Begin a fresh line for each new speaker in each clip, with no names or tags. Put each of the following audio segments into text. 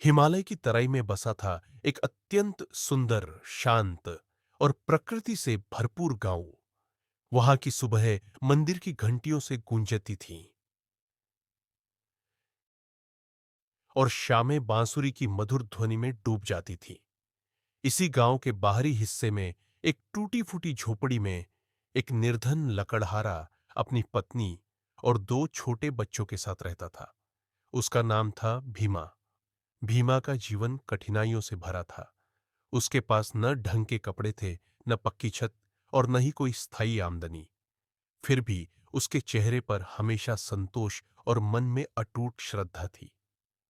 हिमालय की तराई में बसा था एक अत्यंत सुंदर, शांत और प्रकृति से भरपूर गांव। वहां की सुबह मंदिर की घंटियों से गूंजती थीं और शामें बांसुरी की मधुर ध्वनि में डूब जाती थीं। इसी गांव के बाहरी हिस्से में एक टूटी-फूटी झोपड़ी में एक निर्धन लकड़हारा अपनी पत्नी और दो छोटे बच्चों के साथ रहता था। उसका नाम था भीमा। भीमा का जीवन कठिनाइयों से भरा था। उसके पास न ढंग के कपड़े थे, न पक्की छत और न ही कोई स्थायी आमदनी। फिर भी उसके चेहरे पर हमेशा संतोष और मन में अटूट श्रद्धा थी।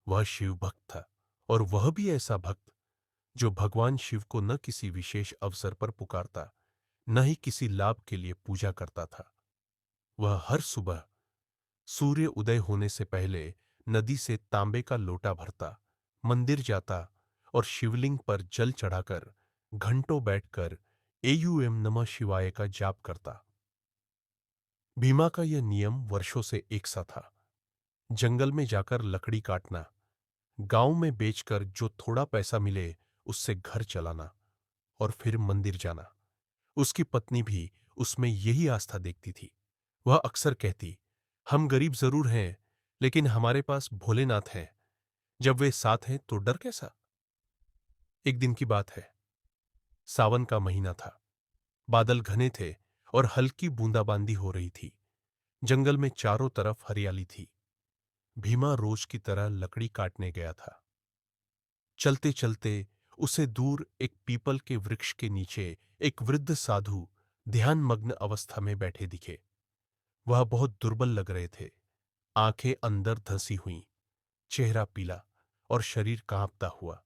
वह शिव भक्त था, और वह भी ऐसा भक्त जो भगवान शिव को न किसी विशेष अवसर पर पुकारता, न ही किसी लाभ के लिए पूजा करता था। वह हर सुबह सूर्य उदय होने से पहले नदी से तांबे का लोटा भरता, मंदिर जाता और शिवलिंग पर जल चढ़ाकर घंटों बैठकर एयूएम नमः शिवाय का जाप करता। भीमा का यह नियम वर्षों से एक सा था। जंगल में जाकर लकड़ी काटना, गांव में बेचकर जो थोड़ा पैसा मिले उससे घर चलाना और फिर मंदिर जाना। उसकी पत्नी भी उसमें यही आस्था देखती थी। वह अक्सर कहती, हम गरीब जरूर हैं, लेकिन हमारे पास भोलेनाथ हैं। जब वे साथ हैं तो डर कैसा। एक दिन की बात है। सावन का महीना था। बादल घने थे और हल्की बूंदाबांदी हो रही थी। जंगल में चारों तरफ हरियाली थी। भीमा रोज की तरह लकड़ी काटने गया था। चलते चलते उसे दूर एक पीपल के वृक्ष के नीचे एक वृद्ध साधु ध्यान मग्न अवस्था में बैठे दिखे। वह बहुत दुर्बल लग रहे थे। आंखें अंदर धंसी हुईं, चेहरा पीला और शरीर कांपता हुआ।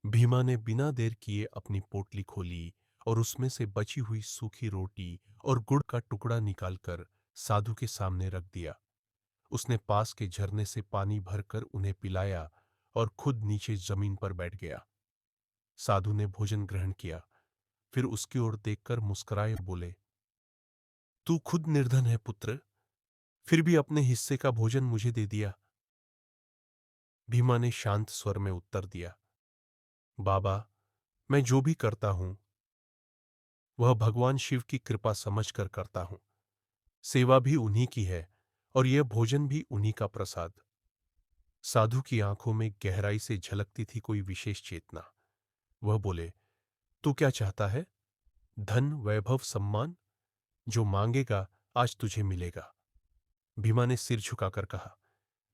भीमा ने बिना देर किए अपनी पोटली खोली और उसमें से बची हुई सूखी रोटी और गुड़ का टुकड़ा निकालकर साधु के सामने रख दिया। उसने पास के झरने से पानी भरकर उन्हें पिलाया और खुद नीचे जमीन पर बैठ गया। साधु ने भोजन ग्रहण किया, फिर उसकी ओर देखकर मुस्कुराए और बोले, तू खुद निर्धन है पुत्र, फिर भी अपने हिस्से का भोजन मुझे दे दिया। भीमा ने शांत स्वर में उत्तर दिया, बाबा, मैं जो भी करता हूं वह भगवान शिव की कृपा समझकर करता हूं। सेवा भी उन्हीं की है और यह भोजन भी उन्हीं का प्रसाद। साधु की आंखों में गहराई से झलकती थी कोई विशेष चेतना। वह बोले, तू क्या चाहता है? धन, वैभव, सम्मान? जो मांगेगा आज तुझे मिलेगा। भीमा ने सिर झुकाकर कहा,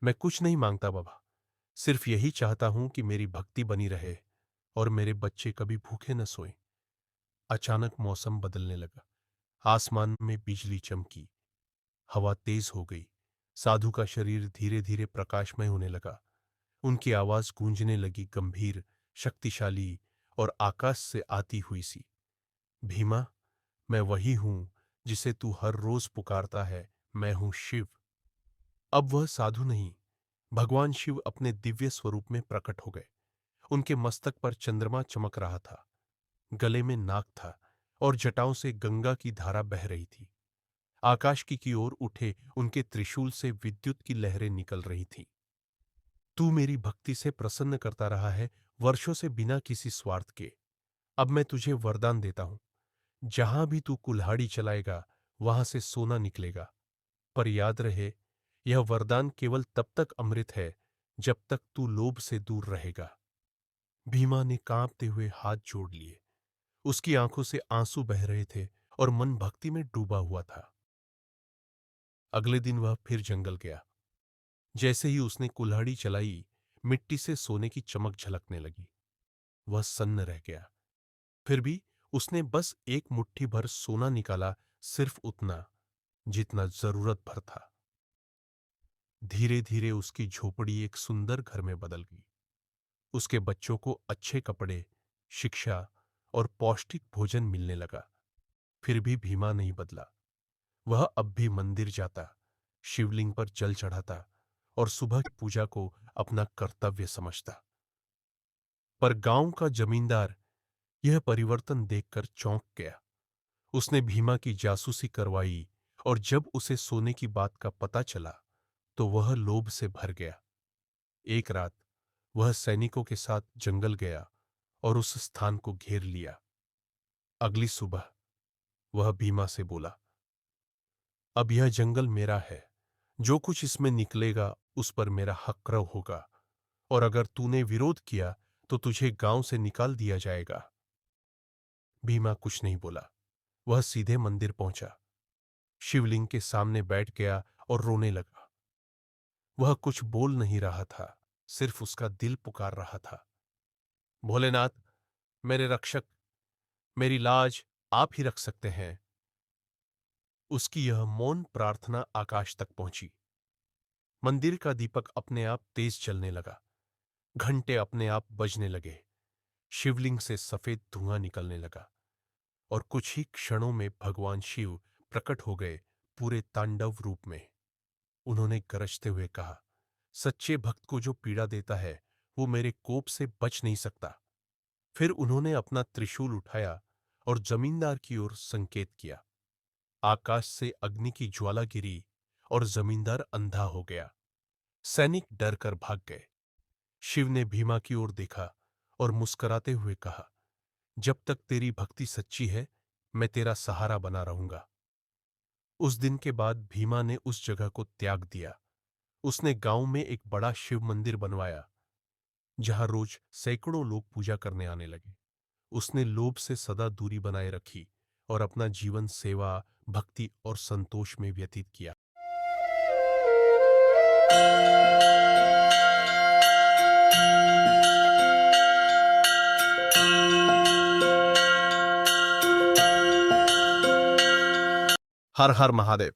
मैं कुछ नहीं मांगता बाबा, सिर्फ यही चाहता हूं कि मेरी भक्ति बनी रहे और मेरे बच्चे कभी भूखे न सोएं। अचानक मौसम बदलने लगा। आसमान में बिजली चमकी, हवा तेज हो गई। साधु का शरीर धीरे धीरे प्रकाशमय होने लगा। उनकी आवाज गूंजने लगी, गंभीर, शक्तिशाली और आकाश से आती हुई सी। भीमा, मैं वही हूं जिसे तू हर रोज पुकारता है। मैं हूं शिव। अब वह साधु नहीं, भगवान शिव अपने दिव्य स्वरूप में प्रकट हो गए। उनके मस्तक पर चंद्रमा चमक रहा था, गले में नाग था और जटाओं से गंगा की धारा बह रही थी। आकाश की ओर उठे उनके त्रिशूल से विद्युत की लहरें निकल रही थीं। तू मेरी भक्ति से प्रसन्न करता रहा है, वर्षों से बिना किसी स्वार्थ के। अब मैं तुझे वरदान देता हूं, जहां भी तू कुल्हाड़ी चलाएगा वहां से सोना निकलेगा। पर याद रहे, यह वरदान केवल तब तक अमृत है जब तक तू लोभ से दूर रहेगा। भीमा ने कांपते हुए हाथ जोड़ लिए। उसकी आंखों से आंसू बह रहे थे और मन भक्ति में डूबा हुआ था। अगले दिन वह फिर जंगल गया। जैसे ही उसने कुल्हाड़ी चलाई, मिट्टी से सोने की चमक झलकने लगी। वह सन्न रह गया। फिर भी उसने बस एक मुट्ठी भर सोना निकाला, सिर्फ उतना जितना जरूरत भर था। धीरे धीरे उसकी झोपड़ी एक सुंदर घर में बदल गई। उसके बच्चों को अच्छे कपड़े, शिक्षा और पौष्टिक भोजन मिलने लगा। फिर भी भीमा नहीं बदला। वह अब भी मंदिर जाता, शिवलिंग पर जल चढ़ाता और सुबह की पूजा को अपना कर्तव्य समझता। पर गांव का जमींदार यह परिवर्तन देखकर चौंक गया। उसने भीमा की जासूसी करवाई और जब उसे सोने की बात का पता चला तो वह लोभ से भर गया। एक रात वह सैनिकों के साथ जंगल गया और उस स्थान को घेर लिया। अगली सुबह वह भीमा से बोला, अब यह जंगल मेरा है, जो कुछ इसमें निकलेगा उस पर मेरा हक़ होगा, और अगर तूने विरोध किया तो तुझे गांव से निकाल दिया जाएगा। भीमा कुछ नहीं बोला। वह सीधे मंदिर पहुंचा, शिवलिंग के सामने बैठ गया और रोने लगा। वह कुछ बोल नहीं रहा था, सिर्फ उसका दिल पुकार रहा था, भोलेनाथ, मेरे रक्षक, मेरी लाज आप ही रख सकते हैं। उसकी यह मौन प्रार्थना आकाश तक पहुंची। मंदिर का दीपक अपने आप तेज चलने लगा, घंटे अपने आप बजने लगे, शिवलिंग से सफेद धुआं निकलने लगा, और कुछ ही क्षणों में भगवान शिव प्रकट हो गए, पूरे तांडव रूप में। उन्होंने गरजते हुए कहा, सच्चे भक्त को जो पीड़ा देता है वो मेरे कोप से बच नहीं सकता। फिर उन्होंने अपना त्रिशूल उठाया और जमींदार की ओर संकेत किया। आकाश से अग्नि की ज्वाला गिरी और जमींदार अंधा हो गया। सैनिक डर कर भाग गए। शिव ने भीमा की ओर देखा और मुस्कुराते हुए कहा, जब तक तेरी भक्ति सच्ची है मैं तेरा सहारा बना रहूंगा। उस दिन के बाद भीमा ने उस जगह को त्याग दिया। उसने गांव में एक बड़ा शिव मंदिर बनवाया, जहां रोज सैकड़ों लोग पूजा करने आने लगे। उसने लोभ से सदा दूरी बनाए रखी और अपना जीवन सेवा, भक्ति और संतोष में व्यतीत किया। हर हर महादेव।